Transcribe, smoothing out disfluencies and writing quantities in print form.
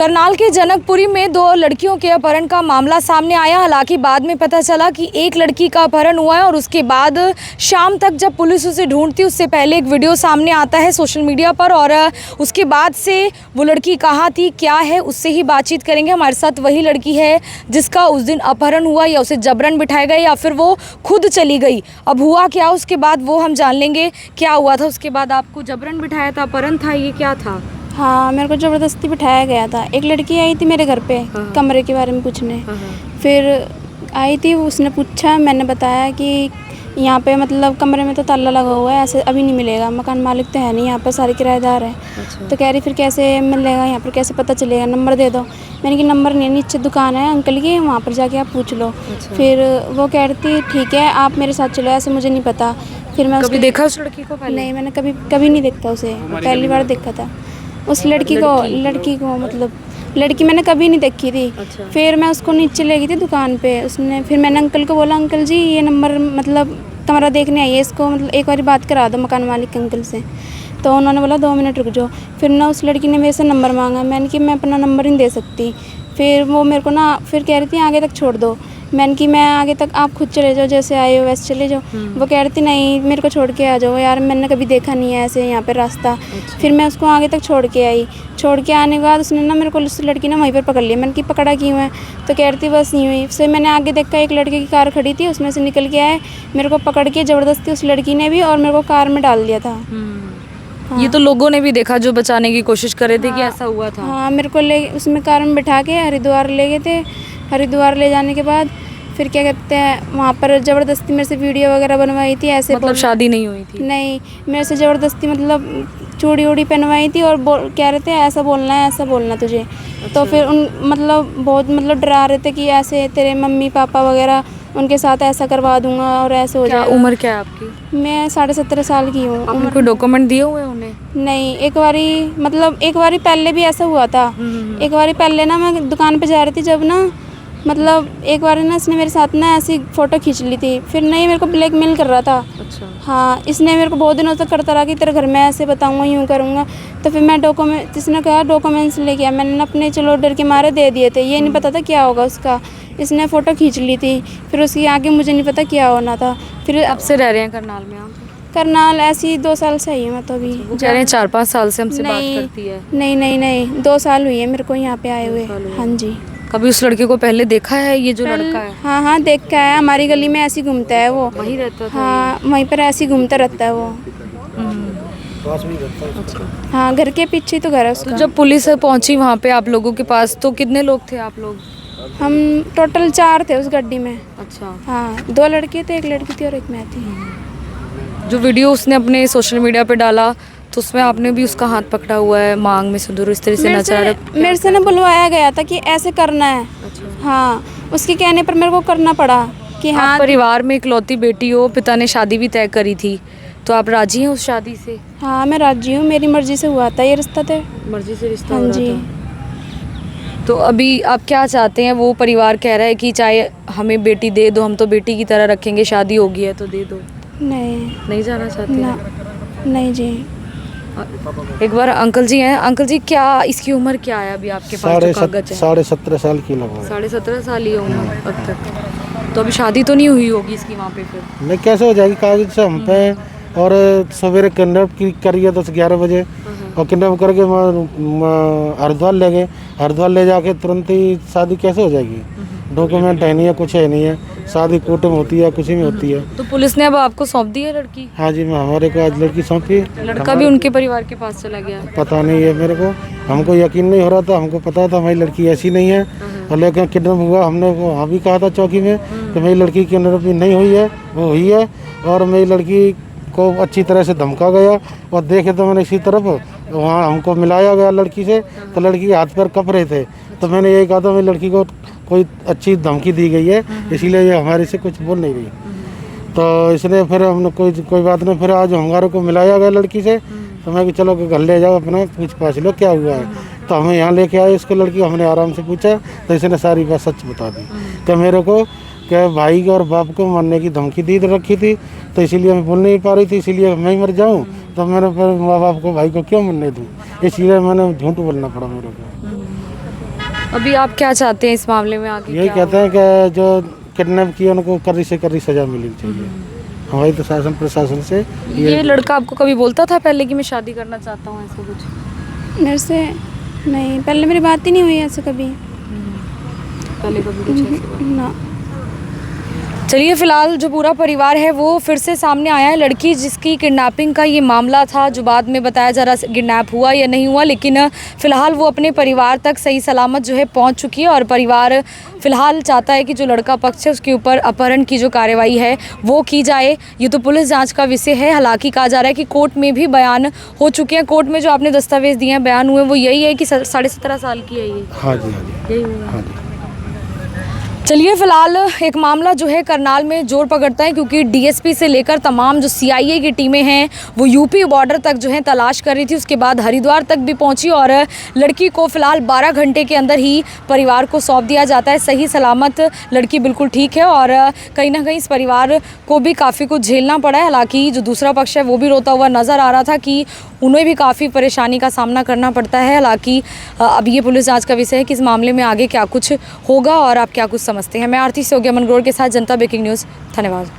करनाल के जनकपुरी में 2 लड़कियों के अपहरण का मामला सामने आया। हालांकि बाद में पता चला कि एक लड़की का अपहरण हुआ है और उसके बाद शाम तक जब पुलिस उसे ढूंढती उससे पहले एक वीडियो सामने आता है सोशल मीडिया पर, और उसके बाद से वो लड़की कहाँ थी क्या है उससे ही बातचीत करेंगे। हमारे साथ वही लड़की है जिसका उस दिन अपहरण हुआ, या उसे जबरन बिठाया गया या फिर वो खुद चली गई। अब हुआ क्या उसके बाद वो हम जान लेंगे। क्या हुआ था उसके बाद? आपको जबरन बिठाया था, अपहरण था, ये क्या था? हाँ, मेरे को ज़बरदस्ती बिठाया गया था। एक लड़की आई थी मेरे घर पे कमरे के बारे में पूछने। फिर आई थी, उसने पूछा, मैंने बताया कि यहाँ पे मतलब कमरे में तो ताला लगा हुआ है, ऐसे अभी नहीं मिलेगा, मकान मालिक तो है नहीं, यहाँ पर सारे किराएदार हैं। अच्छा। तो कह रही फिर कैसे मिलेगा यहाँ पर, कैसे पता चलेगा, नंबर दे दो। मैंने कि नंबर नहीं है, नीचे दुकान है अंकल की, वहाँ पर जाके आप पूछ लो। अच्छा। फिर वो कह रही थी ठीक है आप मेरे साथ चलो, ऐसे मुझे नहीं पता। फिर मैं कभी देखा उस लड़की को पहले? नहीं, मैंने कभी नहीं देखा उसे, पहली बार देखा था उस लड़की को मतलब लड़की मैंने कभी नहीं देखी थी। अच्छा। फिर मैं उसको नीचे ले गई थी दुकान पे, उसने फिर मैंने अंकल को बोला अंकल जी ये नंबर मतलब कमरा देखने आई है, इसको मतलब एक बार बात करा दो मकान मालिक अंकल से। तो उन्होंने बोला 2 मिनट रुक जाओ। फिर ना उस लड़की ने मेरे से नंबर मांगा, मैंने कि मैं अपना नंबर नहीं दे सकती। फिर वो मेरे को ना फिर कह रही थी आगे तक छोड़ दो। मैंने कि मैं आगे तक आप खुद चले जाओ, जैसे आए हो वैसे चले जाओ। वो कह रही थी नहीं मेरे को छोड़ के आ जाओ यार, मैंने कभी देखा नहीं है ऐसे यहाँ पे रास्ता। अच्छा। फिर मैं उसको आगे तक छोड़ के आई। छोड़ के आने के बाद उसने ना मेरे को उस लड़की ने वहीं पर पकड़ लिया। मैंने कि पकड़ा क्यों है? तो कह रही थी बस यूँ ही। फिर मैंने आगे देखा एक लड़के की कार खड़ी थी, उसमें से निकल के आए, मेरे को पकड़ के ज़बरदस्ती उस लड़की ने भी और मेरे को कार में डाल दिया था। हाँ। ये तो लोगों ने भी देखा जो बचाने की कोशिश कर रहे थे। हाँ। कि ऐसा हुआ था। हाँ, मेरे को ले उसमें कार में बिठा के हरिद्वार ले गए थे। हरिद्वार ले जाने के बाद फिर क्या कहते हैं वहाँ पर ज़बरदस्ती मेरे से वीडियो वगैरह बनवाई थी। ऐसे मतलब शादी नहीं हुई थी? नहीं, मेरे से ज़बरदस्ती मतलब चूड़ी उड़ी पहनवाई थी और कह रहे थे ऐसा बोलना है, ऐसा बोलना तुझे। अच्छा। तो फिर उन मतलब बहुत मतलब डरा रहे थे कि ऐसे तेरे मम्मी पापा वगैरह उनके साथ ऐसा करवा दूंगा और ऐसे हो जाएगा। उम्र क्या है आपकी? मैं 17.5 साल की हूँ। आपने कोई डॉक्यूमेंट दिए हुए उन्हें? नहीं, एक बारी पहले भी ऐसा हुआ था। एक बारी पहले ना मैं दुकान पे जा रही थी जब ना मतलब एक बार ना इसने मेरे साथ ना ऐसी फ़ोटो खींच ली थी। फिर नहीं मेरे को ब्लैकमेल कर रहा था। अच्छा। हाँ, इसने मेरे को बहुत दिनों तक करता रहा कि तेरे घर में ऐसे बताऊंगा, यूँ करूँगा। तो फिर मैं इसने कहा डॉक्यूमेंट्स लेके आया, मैंने अपने चलो डर के मारे दे दिए थे, ये नहीं पता था क्या होगा उसका। इसने फ़ोटो खींच ली थी, फिर उसके आगे मुझे नहीं पता क्या होना था। फिर अब से रह रहे हैं करनाल में आप? करनाल ऐसी 2 साल से ही है मैं तो अभी। वो कह रहे हैं 4-5 साल से हमसे बात करती है। नहीं 2 साल हुई है मेरे को यहाँ पे आए हुए। हाँ जी। कभी उस लड़के को पहले देखा है? ये जो लड़का है? हाँ देखा है, हमारी गली में ऐसे घूमता है वो। वहीं रहता था? हाँ, वहीं पर ऐसे घूमता रहता है वो। पास में रहता है उसका? हाँ, घर के पीछे तो घर है उसका। तो जब पुलिस पहुंची वहाँ पे आप लोगों के पास तो कितने लोग थे आप लोग? हम टोटल 4 थे उस गड्डी में। अच्छा। हाँ, 2 लड़के थे, एक लड़की थी और एक मैं थी। जो वीडियो उसने अपने सोशल मीडिया पे डाला तो उसमें आपने भी उसका हाथ पकड़ा हुआ है, मांग में सिंदूर इस तरह से नचा रहा। मेरे से ना बुलवाया गया था कि ऐसे करना है। अच्छा। हाँ, उसके कहने पर मेरे को करना पड़ा कि हाँ। परिवार में इकलौती बेटी हो, पिता ने शादी भी तय करी थी, तो आप राजी हैं उस शादी से? हाँ, मैं राजी हूँ, मेरी मर्जी से हुआ था ये रिश्ता। तो मर्जी से रिश्ता हो रहा था। तो अभी आप क्या चाहते हैं? वो परिवार कह रहा है कि चाहे हमें बेटी दे दो, हम तो बेटी की तरह रखेंगे, शादी होगी है तो दे दो। नहीं जाना चाहते ना? नहीं जी। एक बार अंकल जी हैं। अंकल जी, क्या इसकी उम्र क्या है अभी आपके पास? 17.5 साल की लगभग। 17.5 साल ही है उम्र अब तक। तो अभी शादी तो नहीं हुई होगी इसकी वहाँ पे? फिर नहीं, कैसे हो जाएगी? कागज से हम पे और सवेरे किडनैप करिए 10-11 बजे और किडनैप करके हरिद्वार ले गए। हरिद्वार ले जाके तुरंत ही शादी कैसे हो जाएगी? डॉक्यूमेंट है नहीं है, कुछ है नहीं है। शादी कोर्ट में होती है, कुछ में होती है। तो पुलिस ने अब आपको सौंप दी है लड़की? हाँ जी, मैं हमारे को आज लड़की सौंपी। लड़का भी उनके परिवार के पास चला गया? पता नहीं है मेरे को, हमको यकीन नहीं हो रहा था। हमको पता था हमारी लड़की ऐसी नहीं है, और लेकिन किडनैप हुआ। हमने वहाँ भी कहा था चौकी में कि मेरी लड़की किडनैप नहीं हुई है, वो हुई है। और मेरी लड़की को अच्छी तरह से धमका गया और देखे तो मैंने इसी तरफ वहाँ हमको मिलाया गया लड़की से, तो लड़की के हाथ पैर कँप रहे थे। तो मैंने यही कहा था मेरी लड़की को कोई अच्छी धमकी दी गई है, इसीलिए ये हमारे से कुछ बोल नहीं रही। तो इसलिए फिर हमने कोई बात नहीं, फिर आज हमारे को मिलाया गया लड़की से। तो मैं कि चलो घर ले जाओ, अपना पूछ पाछ लो क्या हुआ है। तो हमें यहाँ लेके आए इसको लड़की, हमने आराम से पूछा तो इसने सारी बात सच बता दी कि मेरे को क्या भाई और बाप को मरने की धमकी दी रखी थी, तो इसीलिए मैं बोल नहीं पा रही थी, इसीलिए मैं ही मर जाऊँ। तो मैंने फिर माँ बाप को भाई को क्यों मरने दूँ, इसलिए मैंने झूठ बोलना पड़ा मेरे को। अभी आप क्या चाहते हैं इस मामले में आगे यही क्या कहते हैं कि जो किडनैप किया उनको कड़ी से कड़ी सज़ा मिलनी चाहिए हमारी तो शासन प्रशासन से ये लड़का आपको कभी बोलता था पहले कि मैं शादी करना चाहता हूँ, ऐसा कुछ? मेरे से नहीं, पहले मेरी बात ही नहीं हुई ऐसे कभी पहले कभी कुछ ऐसी बात? ना। चलिए फिलहाल जो पूरा परिवार है वो फिर से सामने आया है। लड़की जिसकी किडनैपिंग का ये मामला था, जो बाद में बताया जा रहा है किडनैप हुआ या नहीं हुआ, लेकिन फिलहाल वो अपने परिवार तक सही सलामत जो है पहुंच चुकी है और परिवार फिलहाल चाहता है कि जो लड़का पक्ष है उसके ऊपर अपहरण की जो कार्रवाई है वो की जाए। ये तो पुलिस जांच का विषय है। हालांकि कहा जा रहा है कि कोर्ट में भी बयान हो चुके हैं। कोर्ट में जो आपने दस्तावेज दिए हैं, बयान हुए, वो यही है कि 17.5 साल की है ये? हाँ जी हाँ जी यही हुआ। हाँ जी। चलिए फिलहाल एक मामला जो है करनाल में जोर पकड़ता है, क्योंकि डीएसपी से लेकर तमाम जो सीआईए की टीमें हैं वो यूपी बॉर्डर तक जो है तलाश कर रही थी। उसके बाद हरिद्वार तक भी पहुंची और लड़की को फिलहाल 12 घंटे के अंदर ही परिवार को सौंप दिया जाता है। सही सलामत लड़की बिल्कुल ठीक है और कहीं ना कहीं इस परिवार को भी काफ़ी कुछ झेलना पड़ा है। हालांकि जो दूसरा पक्ष है वो भी रोता हुआ नज़र आ रहा था कि उन्हें भी काफ़ी परेशानी का सामना करना पड़ता है। हालांकि अब ये पुलिस जांच का विषय है कि इस मामले में आगे क्या कुछ होगा और आप क्या कुछ समझते हैं। मैं आरती से हो गया मनग्रोर के साथ जनता ब्रेकिंग न्यूज़। धन्यवाद।